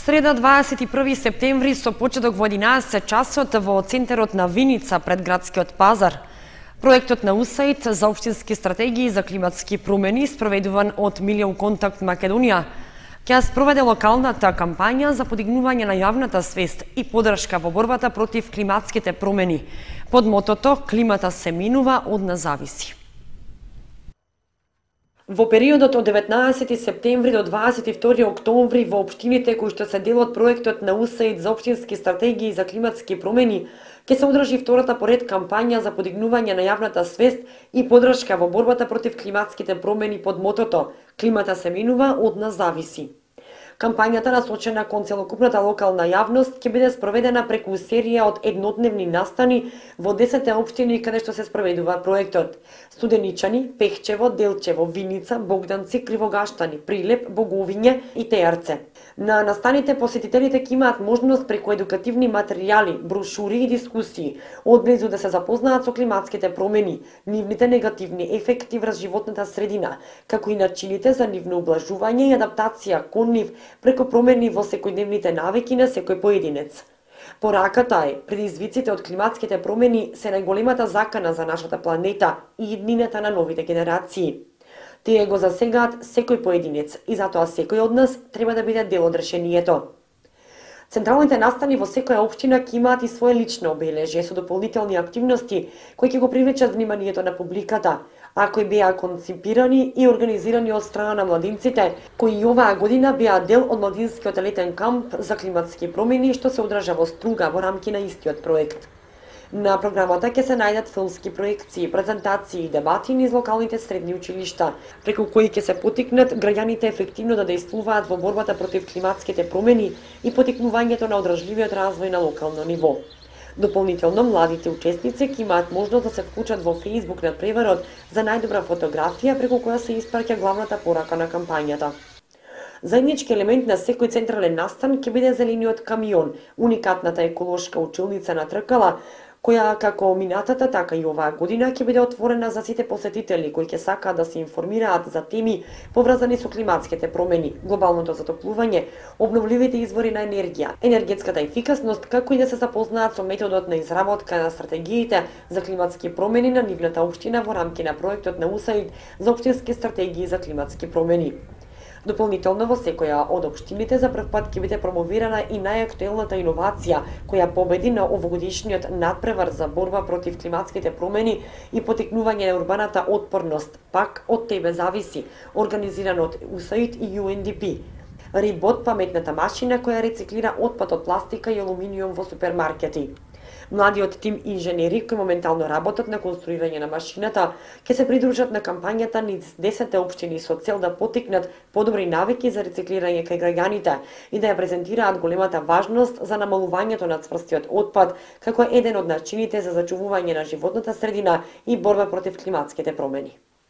Среда 21 септември со почеток во 11 часот во центарот на Виница пред градскиот пазар. Проектот на УСАИД за општински стратегии за климатски промени, спроведуван од Милион Контакт Македонија, ќе спроведе локалната кампања за подигнување на јавната свест и подршка во борбата против климатските промени, под мотото "Климата се минува, од нас зависи". Во периодот од 19 септември до 22 октомври во општините кои што се дел од проектот на УСАИД за општински стратегии за климатски промени, ќе се одржи втората поред кампања за подигнување на јавната свест и подршка во борбата против климатските промени под мотото "Климата се минува, од нас зависи". Кампањата, насочена кон целокупната локална јавност, ќе биде спроведена преку серија од еднодневни настани во 10 општини каде што се спроведува проектот: Студеничани, Пехчево, Делчево, Виница, Богданци, Кривогаштани, Прилеп, Боговиње и Тејарце. На настаните посетителите ќе имаат можност преку едукативни материјали, брошури и дискусии одблизу да се запознаат со климатските промени, нивните негативни ефекти врз животната средина, како и начините за нивно ублажување и адаптација кон нив преку промени во секојдневните навики на секој поединец. Пораката е, предизвиците од климатските промени се најголемата закана за нашата планета и иднината на новите генерации. Тие го засегаат секој поединец и затоа секој од нас треба да биде дел од решението. Централните настани во секоја општина ќе имаат и свое лично обележје со дополнителни активности кои ќе го привлечат вниманието на публиката, а кои беа конципирани и организирани од страна на младинците, кои и оваа година беа дел од младинскиот летен камп за климатски промени што се одржа во Струга во рамки на истиот проект. На програмата ќе се најдат филмски проекции, презентации и дебати низ локалните средни училишта, преку кои ќе се потикнат граѓаните ефективно да дејствуваат во борбата против климатските промени и потикнувањето на одржливиот развој на локално ниво. Дополнително, младите учесници ќе имаат можност да се вклучат во Facebook на преварот за најдобра фотографија преку која се испраќа главната порака на кампањата. Заеднички елемент на секој централен настан ќе биде зелениот камион, уникатната еколошка училница на тркала, која како минатата, така и оваа година ќе биде отворена за сите посетители кои ќе сакаат да се информираат за теми поврзани со климатските промени, глобалното затоплување, обновливите извори на енергија, енергетската ефикасност, како и да се запознаат со методот на изработка на стратегиите за климатски промени на нивната општина во рамки на проектот на УСАИД за општински стратегии за климатски промени. Дополнително во секоја од општините за прв пат ќе биде промовирана и најактуелната иновација која победи на овогодишниот надпревар за борба против климатските промени и потикнување на урбаната отпорност, пак од тебе зависи, организиран од УСАИД и UNDP. Рибот, паметната машина која рециклира отпад од пластика и алуминиум во супермаркети. Младиот тим инженери кои моментално работат на конструирање на машината ќе се придружат на кампањата низ 10 општини со цел да потикнат подобри навики за рециклирање кај граѓаните и да ја презентираат големата важност за намалувањето на цврстиот отпад како еден од начините за зачувување на животната средина и борба против климатските промени.